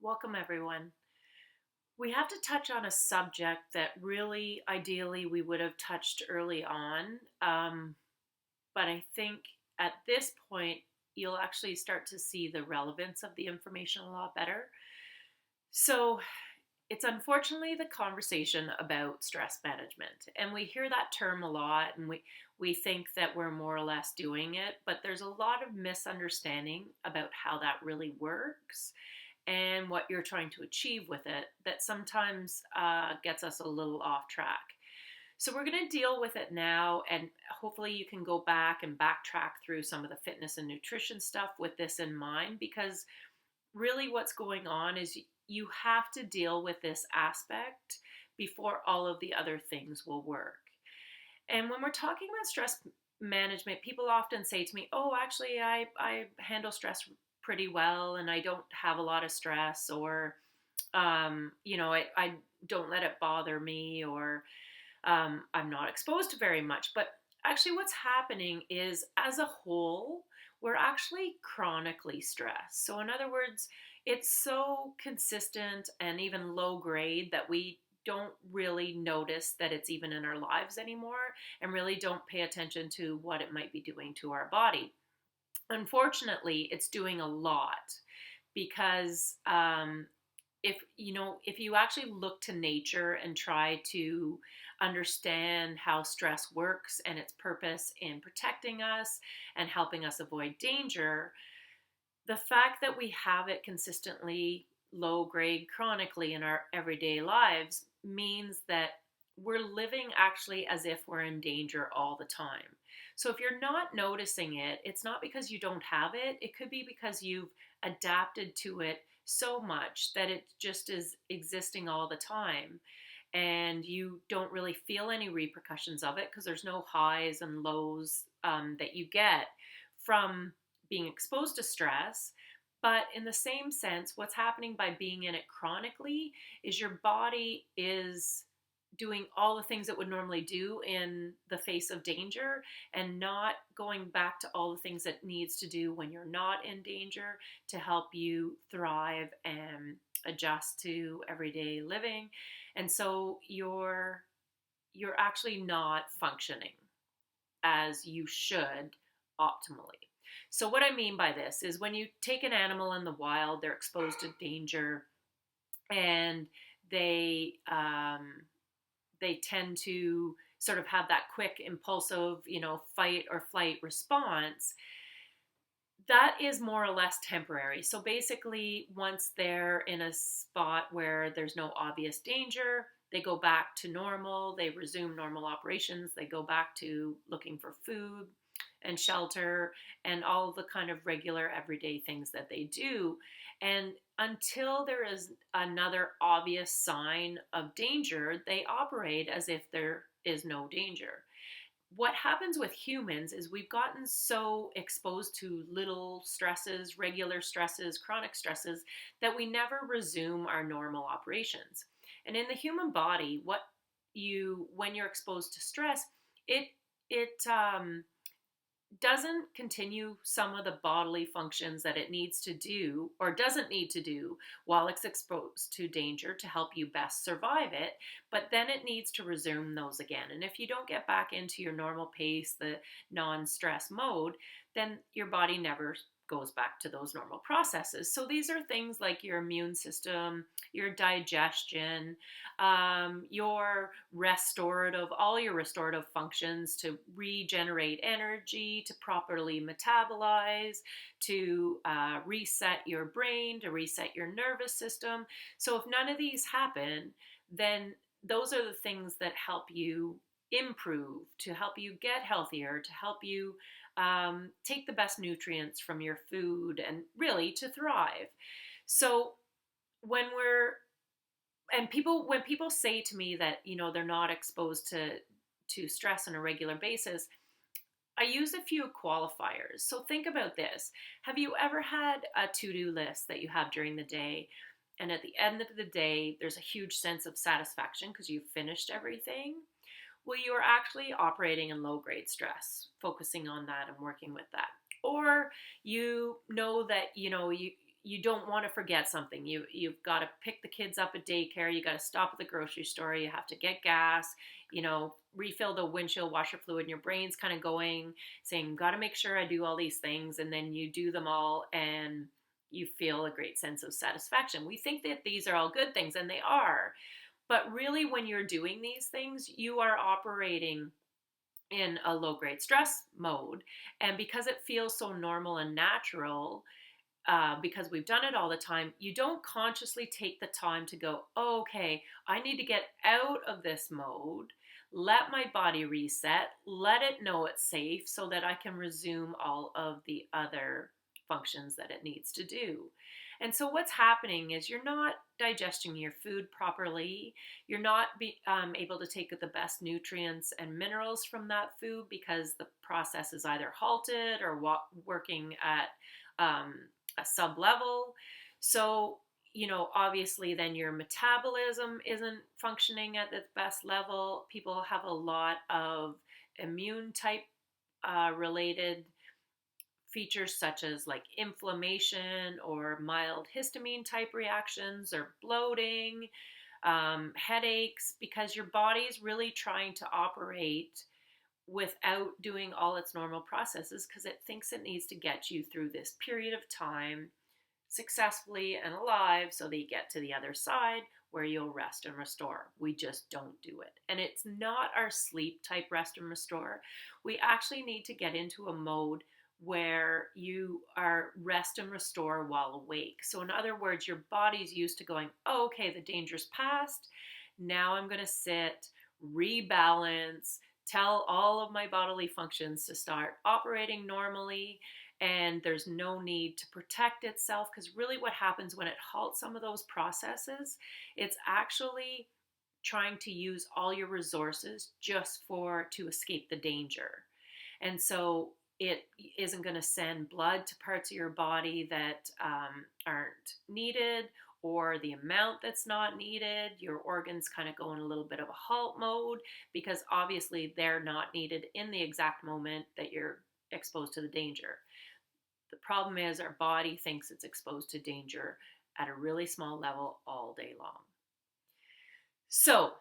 Welcome, everyone. We have to touch on a subject that really, ideally, we would have touched early on. But I think at this point, you'll actually start to see the relevance of the information a lot better. So, it's unfortunately the conversation about stress management. And we hear that term a lot, and we think that we're more or less doing it, but there's a lot of misunderstanding about how that really works and what you're trying to achieve with it that sometimes gets us a little off track. So, we're going to deal with it now, and hopefully, you can go back and backtrack through some of the fitness and nutrition stuff with this in mind, because really what's going on is you have to deal with this aspect before all of the other things will work. And when we're talking about stress management, people often say to me, oh, actually, I handle stress pretty well and I don't have a lot of stress, or, I don't let it bother me, or I'm not exposed to very much. But actually, what's happening is, as a whole, we're actually chronically stressed. So, in other words, it's so consistent and even low grade that we don't really notice that it's even in our lives anymore, and really don't pay attention to what it might be doing to our body. Unfortunately, it's doing a lot, because if you actually look to nature and try to understand how stress works and its purpose in protecting us and helping us avoid danger, the fact that we have it consistently low grade chronically in our everyday lives means that we're living actually as if we're in danger all the time. So if you're not noticing it, it's not because you don't have it. It could be because you've adapted to it so much that it just is existing all the time, and you don't really feel any repercussions of it because there's no highs and lows that you get from being exposed to stress. But in the same sense, what's happening by being in it chronically is your body is doing all the things it would normally do in the face of danger, and not going back to all the things it needs to do when you're not in danger to help you thrive and adjust to everyday living. And so you're actually not functioning as you should optimally. So what I mean by this is, when you take an animal in the wild, they're exposed to danger, and they they tend to sort of have that quick, impulsive, fight or flight response. That is more or less temporary. So basically, once they're in a spot where there's no obvious danger, they go back to normal, they resume normal operations, they go back to looking for food and shelter and all the kind of regular everyday things that they do. And until there is another obvious sign of danger, they operate as if there is no danger. What happens with humans is we've gotten so exposed to little stresses, regular stresses, chronic stresses, that we never resume our normal operations. And in the human body, when you're exposed to stress, it doesn't continue some of the bodily functions that it needs to do or doesn't need to do while it's exposed to danger to help you best survive it, but then it needs to resume those again. And if you don't get back into your normal pace, the non-stress mode, then your body never goes back to those normal processes. So these are things like your immune system, your digestion, all your restorative functions to regenerate energy, to properly metabolize, to reset your brain, to reset your nervous system. So if none of these happen, then those are the things that help you improve, to help you get healthier, to help you take the best nutrients from your food, and really to thrive. So when we're and people when people say to me that they're not exposed to stress on a regular basis, I use a few qualifiers. So think about this. Have you ever had a to-do list that you have during the day, and at the end of the day there's a huge sense of satisfaction because you've finished everything? Well, you're actually operating in low grade stress, focusing on that and working with that. Or you know that you don't want to forget something. You've got to pick the kids up at daycare. You got to stop at the grocery store. You have to get gas. Refill the windshield washer fluid. And your brain's kind of going, saying, "Got to make sure I do all these things," and then you do them all, and you feel a great sense of satisfaction. We think that these are all good things, and they are. But really, when you're doing these things, you are operating in a low grade stress mode. And because it feels so normal and natural, because we've done it all the time, you don't consciously take the time to go, oh, okay, I need to get out of this mode, let my body reset, let it know it's safe so that I can resume all of the other functions that it needs to do. And so what's happening is you're not digesting your food properly. You're not able to take the best nutrients and minerals from that food because the process is either halted or working at a sub level. So, obviously then your metabolism isn't functioning at its best level. People have a lot of immune type related features such as like inflammation or mild histamine type reactions or bloating, headaches, because your body's really trying to operate without doing all its normal processes because it thinks it needs to get you through this period of time successfully and alive so that you get to the other side where you'll rest and restore. We just don't do it. And it's not our sleep type rest and restore. We actually need to get into a mode where you are rest and restore while awake. So in other words, your body's used to going, oh, okay, the danger's past. Now I'm going to sit, rebalance, tell all of my bodily functions to start operating normally, and there's no need to protect itself, because really what happens when it halts some of those processes, it's actually trying to use all your resources just to escape the danger. And so it isn't going to send blood to parts of your body that aren't needed, or the amount that's not needed. Your organs kind of go in a little bit of a halt mode because obviously they're not needed in the exact moment that you're exposed to the danger. The problem is our body thinks it's exposed to danger at a really small level all day long. So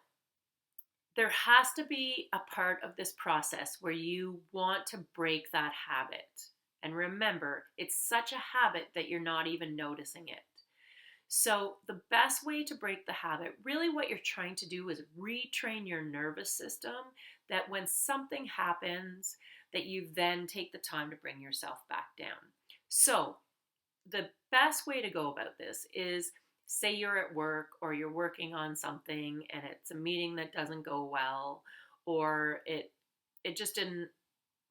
there has to be a part of this process where you want to break that habit. And remember, it's such a habit that you're not even noticing it. So the best way to break the habit, really what you're trying to do is retrain your nervous system that when something happens, that you then take the time to bring yourself back down. So the best way to go about this is, say you're at work or you're working on something and it's a meeting that doesn't go well, or it just didn't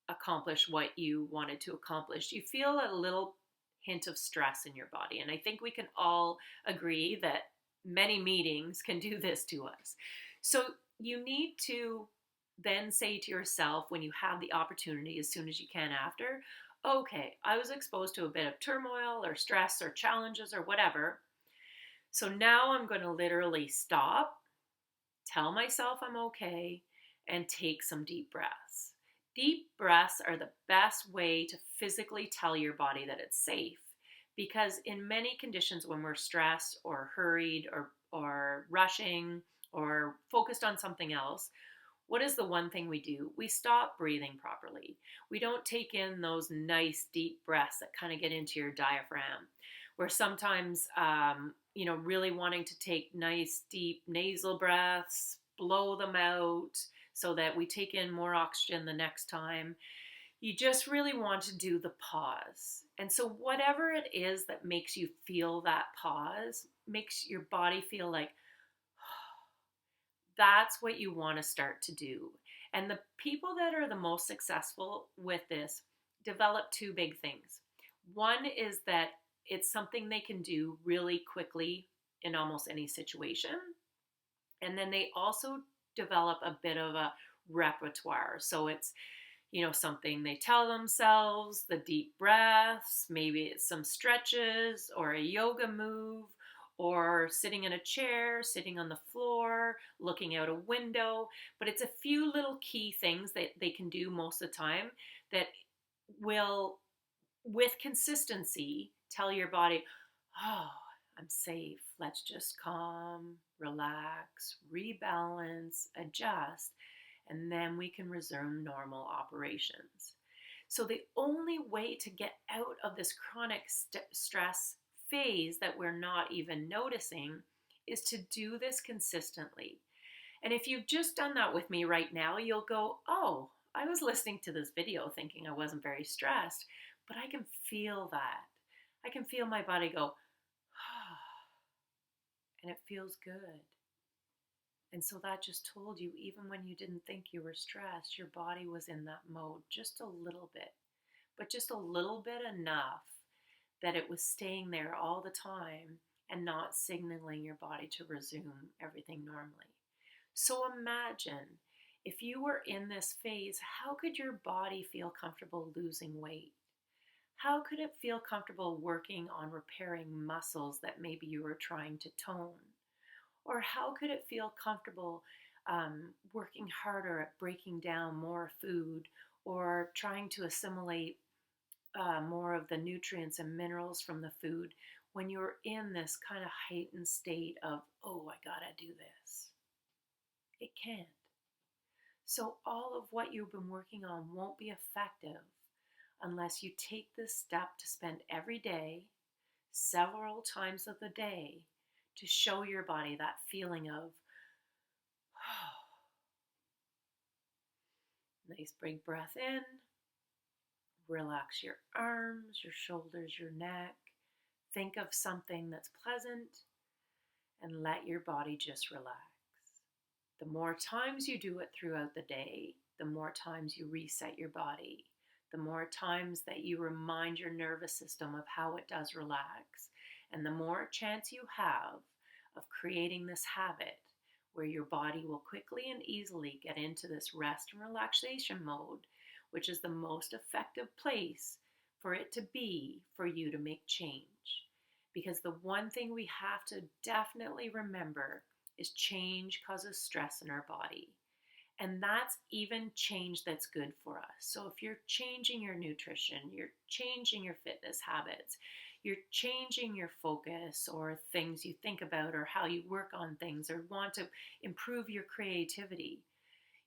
accomplish what you wanted to accomplish. You feel a little hint of stress in your body. And I think we can all agree that many meetings can do this to us. So you need to then say to yourself, when you have the opportunity, as soon as you can after, okay, I was exposed to a bit of turmoil or stress or challenges or whatever. So now I'm going to literally stop, tell myself I'm okay, and take some deep breaths. Deep breaths are the best way to physically tell your body that it's safe, because in many conditions when we're stressed or hurried or rushing or focused on something else, what is the one thing we do? We stop breathing properly. We don't take in those nice deep breaths that kind of get into your diaphragm. Where sometimes, really wanting to take nice deep nasal breaths, blow them out so that we take in more oxygen the next time. You just really want to do the pause. And so whatever it is that makes you feel that pause, makes your body feel like, that's what you want to start to do. And the people that are the most successful with this develop two big things. One is that it's something they can do really quickly in almost any situation. And then they also develop a bit of a repertoire. So it's, something they tell themselves, the deep breaths, maybe it's some stretches or a yoga move, or sitting in a chair, sitting on the floor, looking out a window. But it's a few little key things that they can do most of the time that will, with consistency, tell your body, Oh, I'm safe. Let's just calm, relax, rebalance, adjust, and then we can resume normal operations. So, the only way to get out of this chronic stress phase that we're not even noticing is to do this consistently. And if you've just done that with me right now, you'll go, oh, I was listening to this video thinking I wasn't very stressed, but I can feel that. I can feel my body go, and it feels good. And so that just told you, even when you didn't think you were stressed, your body was in that mode just a little bit, but just a little bit enough that it was staying there all the time and not signaling your body to resume everything normally. So imagine if you were in this phase, how could your body feel comfortable losing weight? How could it feel comfortable working on repairing muscles that maybe you were trying to tone? Or how could it feel comfortable working harder at breaking down more food or trying to assimilate more of the nutrients and minerals from the food when you're in this kind of heightened state of, oh, I gotta do this? It can't. So, all of what you've been working on won't be effective unless you take this step to spend every day, several times of the day, to show your body that feeling of, nice big breath in, relax your arms, your shoulders, your neck. Think of something that's pleasant and let your body just relax. The more times you do it throughout the day, the more times you reset your body, the more times that you remind your nervous system of how it does relax, and the more chance you have of creating this habit where your body will quickly and easily get into this rest and relaxation mode, which is the most effective place for it to be for you to make change. Because the one thing we have to definitely remember is change causes stress in our body. And that's even change that's good for us. So if you're changing your nutrition, you're changing your fitness habits, you're changing your focus or things you think about or how you work on things or want to improve your creativity,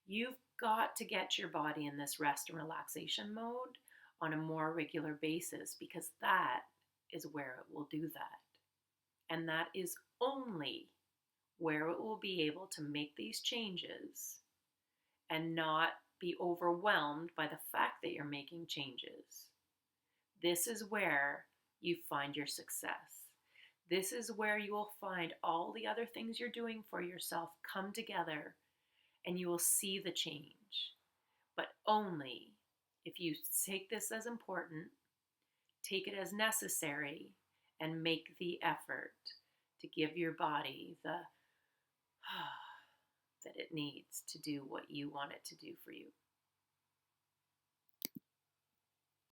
you've got to get your body in this rest and relaxation mode on a more regular basis, because that is where it will do that. And that is only where it will be able to make these changes and not be overwhelmed by the fact that you're making changes. This is where you find your success. This is where you will find all the other things you're doing for yourself come together and you will see the change. But only if you take this as important, take it as necessary, and make the effort to give your body the that it needs to do what you want it to do for you.